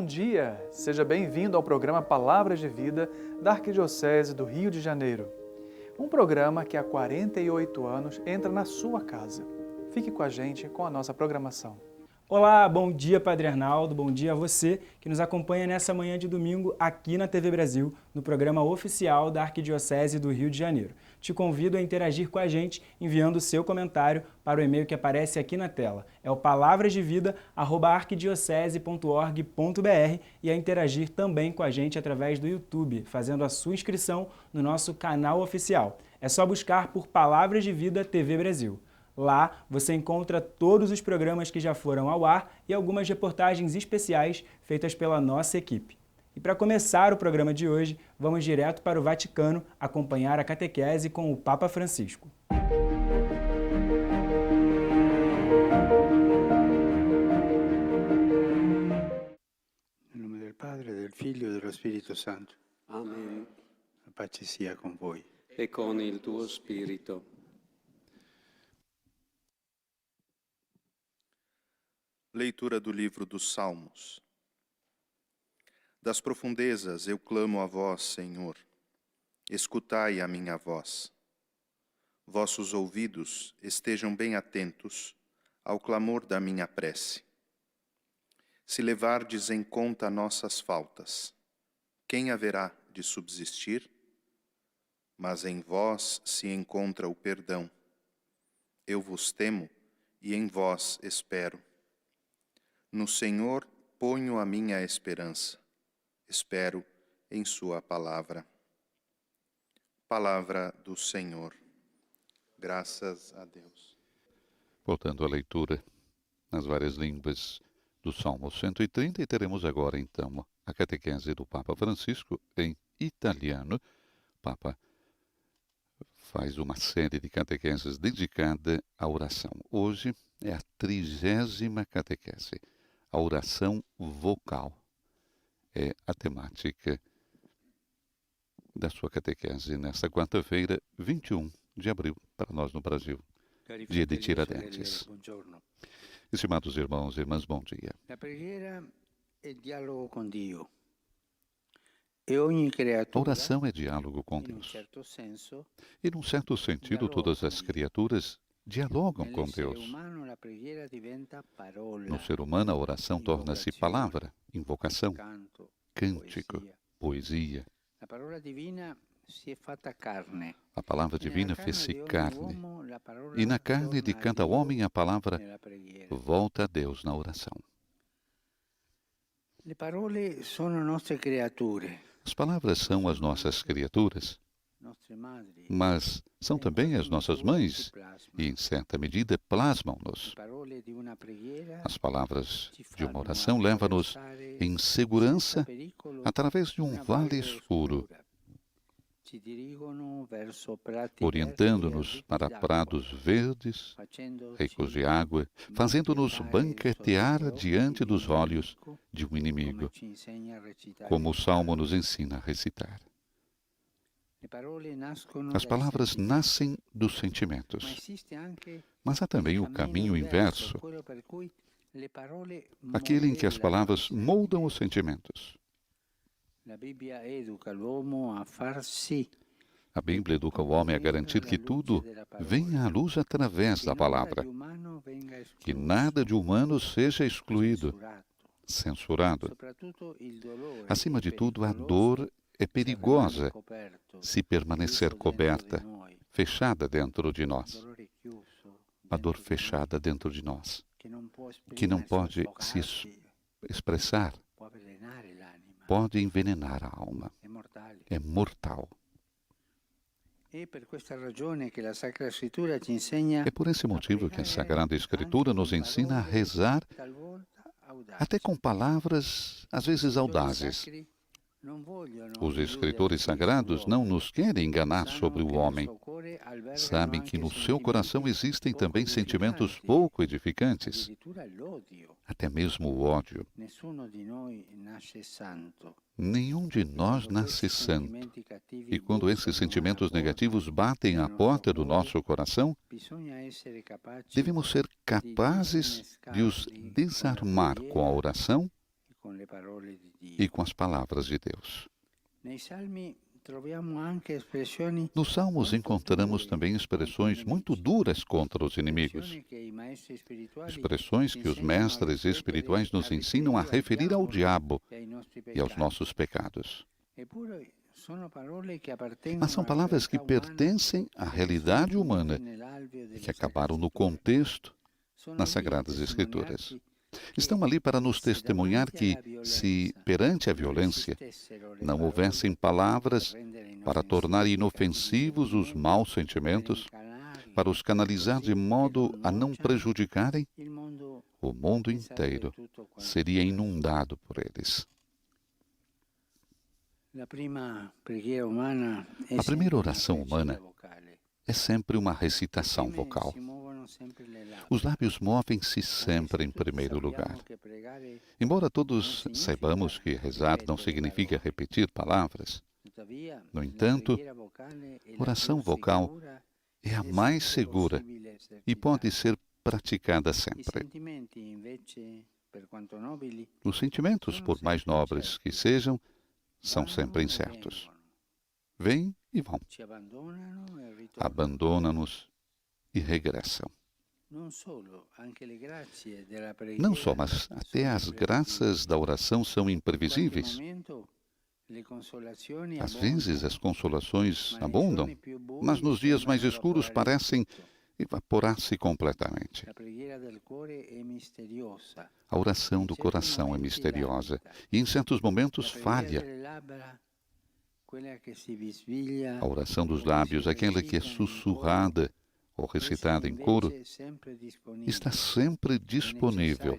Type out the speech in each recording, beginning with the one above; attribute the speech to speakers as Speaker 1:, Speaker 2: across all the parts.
Speaker 1: dia! Seja bem-vindo ao programa Palavras de Vida da Arquidiocese do Rio de Janeiro. Um programa que há 48 anos entra na sua casa. Fique com a gente com a nossa programação.
Speaker 2: Olá, bom dia Padre Arnaldo, bom dia a você que nos acompanha nessa manhã de domingo aqui na TV Brasil, no programa oficial da Arquidiocese do Rio de Janeiro. Te convido a interagir com a gente enviando o seu comentário para o e-mail que aparece aqui na tela. É o palavrasdevida@arquidiocese.org.br e a interagir também com a gente através do YouTube, fazendo a sua inscrição no nosso canal oficial. É só buscar por Palavras de Vida TV Brasil. Lá você encontra todos os programas que já foram ao ar e algumas reportagens especiais feitas pela nossa equipe. E para começar o programa de hoje, vamos direto para o Vaticano acompanhar a catequese com o Papa Francisco.
Speaker 3: Em nome do Padre, del Figlio e dello Spirito Santo.
Speaker 4: Amen.
Speaker 3: La pace sia con voi.
Speaker 4: E con il tuo spirito.
Speaker 5: Leitura do livro dos Salmos. Das profundezas eu clamo a vós, Senhor. Escutai a minha voz. Vossos ouvidos estejam bem atentos ao clamor da minha prece. Se levardes em conta nossas faltas, quem haverá de subsistir? Mas em vós se encontra o perdão. Eu vos temo e em vós espero. No Senhor ponho a minha esperança. Espero em sua palavra. Palavra do Senhor. Graças a Deus.
Speaker 6: Voltando à leitura nas várias línguas do Salmo 130, e teremos agora então a catequese do Papa Francisco em italiano. O Papa faz uma série de catequeses dedicada à oração. Hoje é a 30ª catequese. A oração vocal é a temática da sua catequese nesta quarta-feira, 21 de abril, para nós no Brasil, dia de Tiradentes. Estimados irmãos e irmãs, bom dia.
Speaker 3: A preghiera é diálogo com Dio.
Speaker 6: A oração é diálogo com Deus. E, num certo sentido, todas as criaturas dialogam com Deus. No ser humano, a oração torna-se palavra, invocação, cântico, poesia. A palavra divina fez-se carne, e na carne de cada homem a palavra volta a Deus na oração. As palavras são as nossas criaturas, mas são também as nossas mães e, em certa medida, plasmam-nos. As palavras de uma oração levam-nos em segurança através de um vale escuro, orientando-nos para prados verdes, ricos de água, fazendo-nos banquetear diante dos olhos de um inimigo, como o Salmo nos ensina a recitar. As palavras nascem dos sentimentos, mas há também o caminho inverso, aquele em que as palavras moldam os sentimentos. A Bíblia educa o homem a garantir que tudo venha à luz através da palavra, que nada de humano seja excluído, censurado. Acima de tudo, a dor é perigosa se permanecer coberta, fechada dentro de nós. A dor fechada dentro de nós, que não pode se expressar, pode envenenar a alma. É mortal. É por esse motivo que a Sagrada Escritura nos ensina a rezar até com palavras, às vezes audazes. Os escritores sagrados não nos querem enganar sobre o homem. Sabem que no seu coração existem também sentimentos pouco edificantes, até mesmo o ódio. Nenhum de nós nasce santo. E quando esses sentimentos negativos batem à porta do nosso coração, devemos ser capazes de os desarmar com a oração e com as palavras de Deus.
Speaker 3: Nei Salmi troviamo anche espressioni
Speaker 6: Nos Salmos encontramos também expressões muito duras contra os inimigos,
Speaker 3: che i maestri spirituali
Speaker 6: expressões que os mestres espirituais nos ensinam a referir ao diabo
Speaker 3: e ai nostri
Speaker 6: e aos
Speaker 3: peccati.
Speaker 6: nossos pecados.
Speaker 3: Eppure sono parole che appartengono
Speaker 6: Mas são palavras que
Speaker 3: alla realtà umana,
Speaker 6: pertencem à realidade humana
Speaker 3: nell'alveo
Speaker 6: e
Speaker 3: delle
Speaker 6: que acabaram no
Speaker 3: Sacre Scritture.
Speaker 6: contexto
Speaker 3: Sono
Speaker 6: nas
Speaker 3: lì
Speaker 6: Sagradas
Speaker 3: a
Speaker 6: Escrituras.
Speaker 3: testimoniarci
Speaker 6: Estão ali para nos testemunhar que, se perante a violência não houvessem palavras para tornar inofensivos os maus sentimentos, para os canalizar de modo a não prejudicarem, o mundo inteiro seria inundado por eles.
Speaker 3: A
Speaker 6: primeira oração humana é sempre uma recitação vocal. Os lábios movem-se sempre em primeiro lugar. Embora todos saibamos que rezar não significa repetir palavras, no entanto, oração vocal é a mais segura e pode ser praticada sempre. Os sentimentos, por mais nobres que sejam, são sempre incertos. Vêm e vão. Abandonam-nos e regressam. Não só, mas até as graças da oração são imprevisíveis. Às vezes as consolações abundam, mas nos dias mais escuros parecem evaporar-se completamente. A oração do coração é misteriosa e, em certos momentos, falha. A oração dos lábios, aquela que é sussurrada ou recitada em coro, está sempre disponível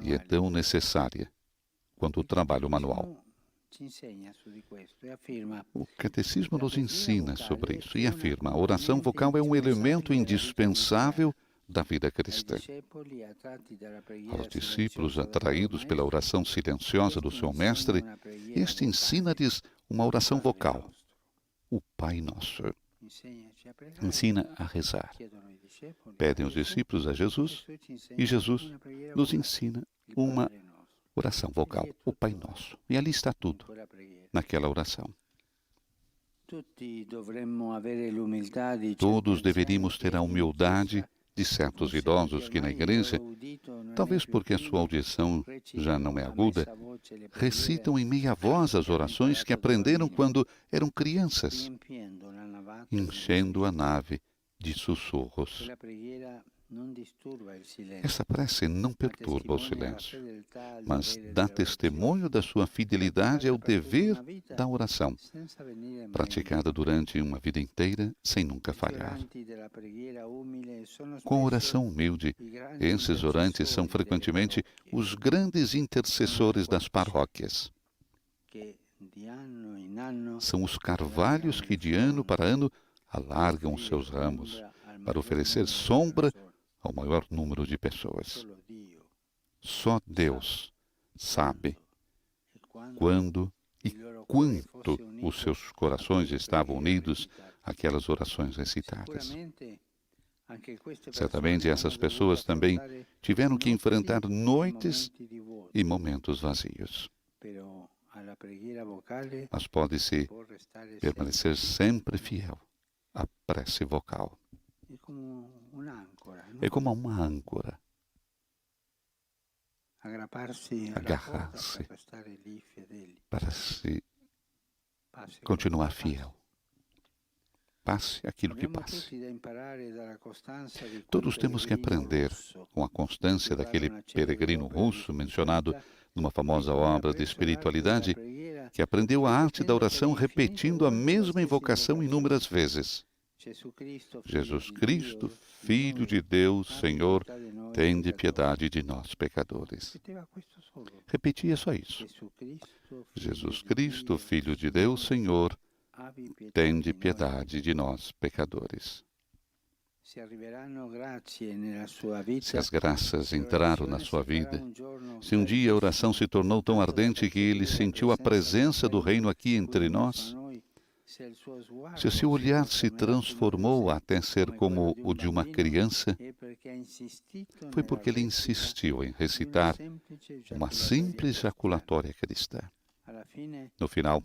Speaker 6: e é tão necessária quanto o trabalho manual. O Catecismo nos ensina sobre isso e afirma: a oração vocal é um elemento indispensável da vida cristã. Aos discípulos atraídos pela oração silenciosa do seu mestre, este ensina-lhes uma oração vocal, o Pai Nosso. Ensina a rezar. Pedem os discípulos a Jesus e Jesus nos ensina uma oração vocal, o Pai Nosso. E ali está tudo, naquela oração. Todos deveríamos ter a humildade de certos idosos que na igreja, talvez porque a sua audição já não é aguda, recitam em meia voz as orações que aprenderam quando eram crianças, enchendo a nave de sussurros. Essa prece não perturba o silêncio, mas dá testemunho da sua fidelidade ao dever da oração, praticada durante uma vida inteira sem nunca falhar. Com a oração humilde, esses orantes são frequentemente os grandes intercessores das paróquias. São os carvalhos que de ano para ano alargam os seus ramos para oferecer sombra ao maior número de pessoas. Só Deus sabe quando e quanto os seus corações estavam unidos àquelas orações recitadas. Certamente essas pessoas também tiveram que enfrentar noites e momentos vazios. Mas pode-se permanecer sempre fiel à prece vocal. É como uma âncora. Agarrar-se para se continuar fiel. Passe aquilo que passe. Todos temos que aprender com a constância daquele peregrino russo mencionado numa famosa obra de espiritualidade, que aprendeu a arte da oração repetindo a mesma invocação inúmeras vezes. Jesus Cristo, Filho de Deus, Senhor, tende piedade de nós, pecadores. Repetia só isso. Jesus Cristo, Filho de Deus, Senhor, tende piedade de nós, pecadores. Se as graças entraram na sua vida, se um dia a oração se tornou tão ardente que ele sentiu a presença do reino aqui entre nós, Se o seu olhar se transformou até ser como o de uma criança, foi porque ele insistiu em recitar uma simples jaculatória cristã. No final,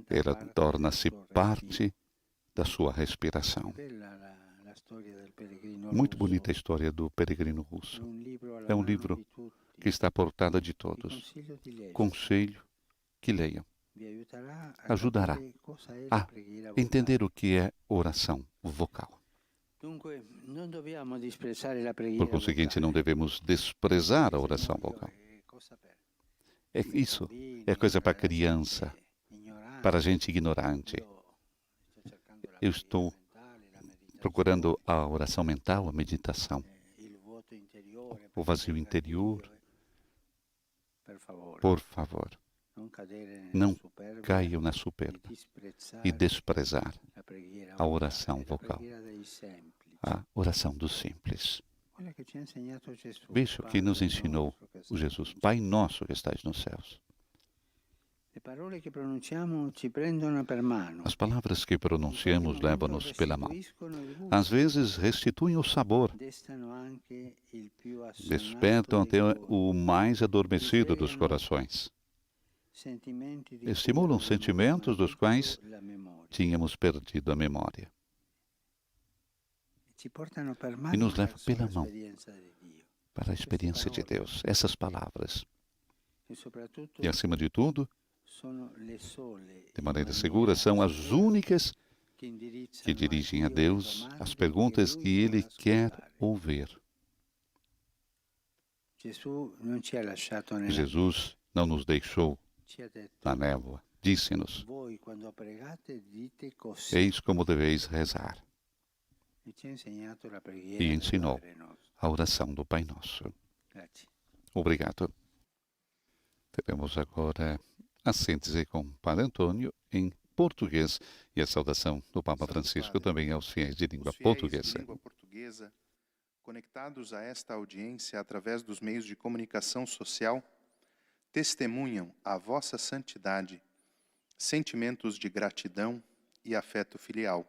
Speaker 6: ela torna-se parte da sua respiração. Muito bonita a história do peregrino russo. É um livro que está à portada de todos. Conselho que leiam. Ajudará a entender o que é oração vocal. Por conseguinte, não devemos desprezar a oração vocal. Isso é coisa para criança, para gente ignorante. Eu estou procurando a oração mental, a meditação, o vazio interior. Por favor, não caiam na soberba e desprezar a oração vocal, a oração dos simples. Veja o que nos ensinou o Jesus, Pai nosso que estais nos céus. As palavras que pronunciamos levam-nos pela mão. Às vezes restituem o sabor, despertam até o mais adormecido dos corações. Estimulam sentimentos dos quais tínhamos perdido a memória. E nos levam pela mão para a experiência de Deus. Essas palavras. E, acima de tudo, de maneira segura, são as únicas que dirigem a Deus as perguntas que Ele quer ouvir. Jesus não nos deixou na névoa. Disse-nos: eis como deveis rezar. E ensinou a oração do Pai Nosso. Obrigado. Teremos agora a síntese com o Padre Antônio em português e a saudação do Papa Francisco também aos fiéis de língua portuguesa.
Speaker 5: Conectados a esta audiência através dos meios de comunicação social, testemunham a vossa santidade, sentimentos de gratidão e afeto filial,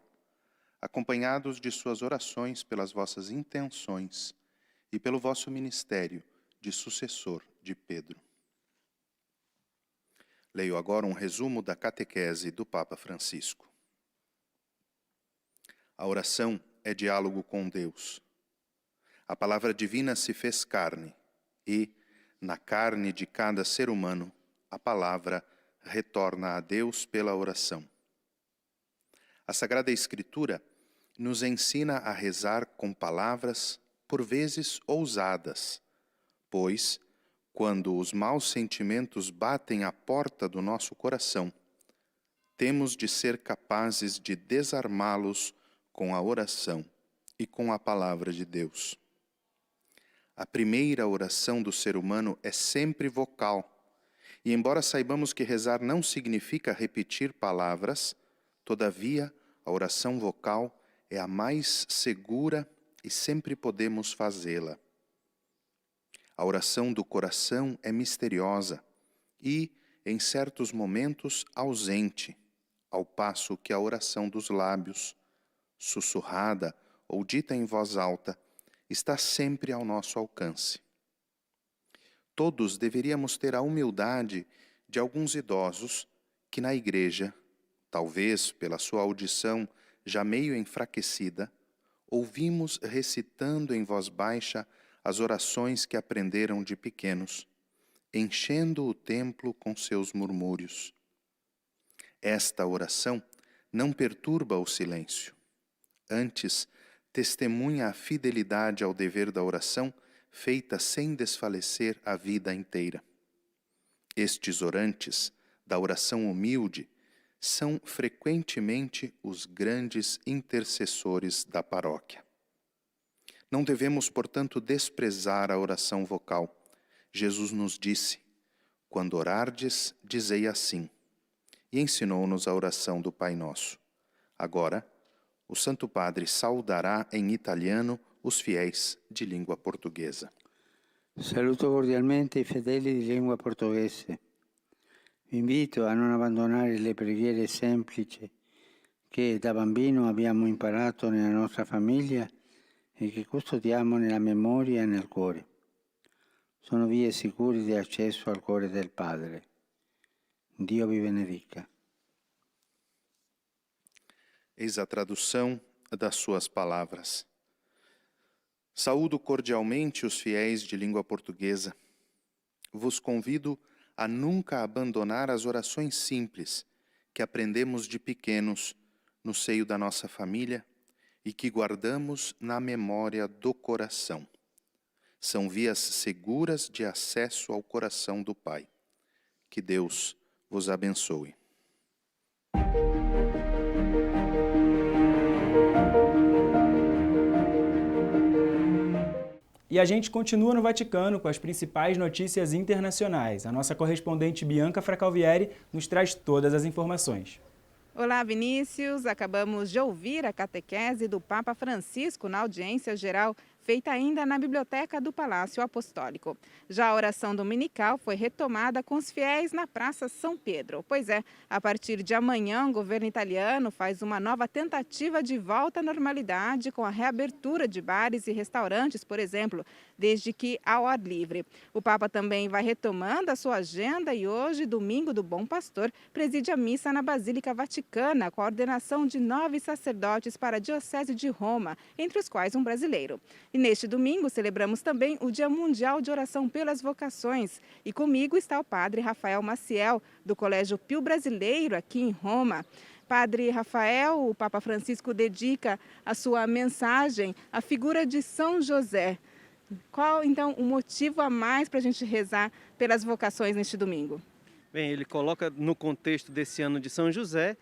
Speaker 5: acompanhados de suas orações pelas vossas intenções e pelo vosso ministério de sucessor de Pedro. Leio agora um resumo da catequese do Papa Francisco. A oração é diálogo com Deus. A palavra divina se fez carne e, na carne de cada ser humano, a palavra retorna a Deus pela oração. A Sagrada Escritura nos ensina a rezar com palavras, por vezes ousadas, pois, quando os maus sentimentos batem à porta do nosso coração, temos de ser capazes de desarmá-los com a oração e com a palavra de Deus. A primeira oração do ser humano é sempre vocal, e embora saibamos que rezar não significa repetir palavras, todavia, a oração vocal é a mais segura e sempre podemos fazê-la. A oração do coração é misteriosa e, em certos momentos, ausente, ao passo que a oração dos lábios, sussurrada ou dita em voz alta, está sempre ao nosso alcance. Todos deveríamos ter a humildade de alguns idosos que na igreja, talvez pela sua audição já meio enfraquecida, ouvimos recitando em voz baixa as orações que aprenderam de pequenos, enchendo o templo com seus murmúrios. Esta oração não perturba o silêncio. Antes, testemunha a fidelidade ao dever da oração, feita sem desfalecer a vida inteira. Estes orantes, da oração humilde, são frequentemente os grandes intercessores da paróquia. Não devemos, portanto, desprezar a oração vocal. Jesus nos disse: quando orardes, dizei assim, e ensinou-nos a oração do Pai Nosso. Agora, o Santo Padre saudará em italiano os fiéis de língua portuguesa.
Speaker 3: Saluto cordialmente i fedeli di lingua portoghese. Vi invito a non abbandonare le preghiere semplici che da bambino abbiamo imparato nella nostra famiglia e che custodiamo nella memoria e nel cuore. Sono vie sicure di accesso al cuore del Padre. Dio vi benedica.
Speaker 5: Eis a tradução das suas palavras. Saúdo cordialmente os fiéis de língua portuguesa. Vos convido a nunca abandonar as orações simples que aprendemos de pequenos no seio da nossa família e que guardamos na memória do coração. São vias seguras de acesso ao coração do Pai. Que Deus vos abençoe.
Speaker 2: E a gente continua no Vaticano com as principais notícias internacionais. A nossa correspondente Bianca Fracalvieri nos traz todas as informações.
Speaker 7: Olá, Vinícius. Acabamos de ouvir a catequese do Papa Francisco na audiência geral, feita ainda na Biblioteca do Palácio Apostólico. Já a oração dominical foi retomada com os fiéis na Praça São Pedro. Pois é, a partir de amanhã, o governo italiano faz uma nova tentativa de volta à normalidade com a reabertura de bares e restaurantes, por exemplo, desde que ao ar livre. O Papa também vai retomando a sua agenda e hoje, domingo do Bom Pastor, preside a missa na Basílica Vaticana com a ordenação de 9 sacerdotes para a Diocese de Roma, entre os quais um brasileiro. E neste domingo celebramos também o Dia Mundial de Oração pelas Vocações. E comigo está o padre Rafael Maciel, do Colégio Pio Brasileiro, aqui em Roma. Padre Rafael, o Papa Francisco dedica a sua mensagem à figura de São José. Qual, então, o motivo a mais para a gente rezar pelas vocações neste domingo?
Speaker 8: Bem, ele coloca no contexto desse ano de São José,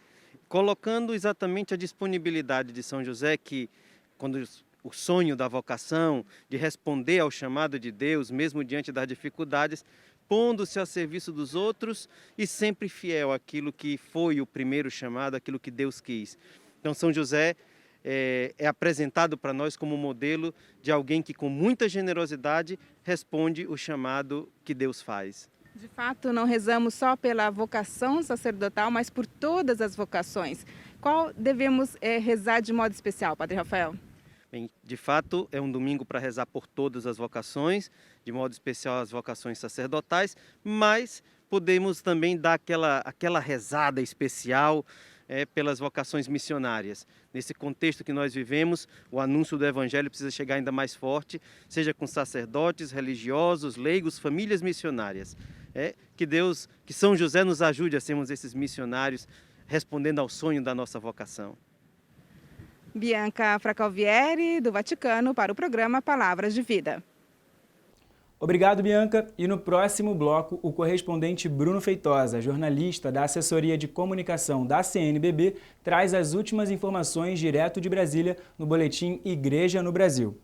Speaker 8: colocando exatamente a disponibilidade de São José, que quando o sonho da vocação, de responder ao chamado de Deus, mesmo diante das dificuldades, pondo-se a serviço dos outros e sempre fiel àquilo que foi o primeiro chamado, àquilo que Deus quis. Então, São José é apresentado para nós como modelo de alguém que, com muita generosidade, responde o chamado que Deus faz.
Speaker 7: De fato, não rezamos só pela vocação sacerdotal, mas por todas as vocações. Qual devemos rezar de modo especial, Padre Rafael?
Speaker 8: Bem, de fato, é um domingo para rezar por todas as vocações, de modo especial as vocações sacerdotais, mas podemos também dar aquela rezada especial pelas vocações missionárias. Nesse contexto que nós vivemos, o anúncio do Evangelho precisa chegar ainda mais forte, seja com sacerdotes, religiosos, leigos, famílias missionárias. Que São José nos ajude a sermos esses missionários, respondendo ao sonho da nossa vocação.
Speaker 7: Bianca Fracalvieri, do Vaticano, para o programa Palavras de Vida.
Speaker 2: Obrigado, Bianca. E no próximo bloco, o correspondente Bruno Feitosa, jornalista da Assessoria de Comunicação da CNBB, traz as últimas informações direto de Brasília no boletim Igreja no Brasil.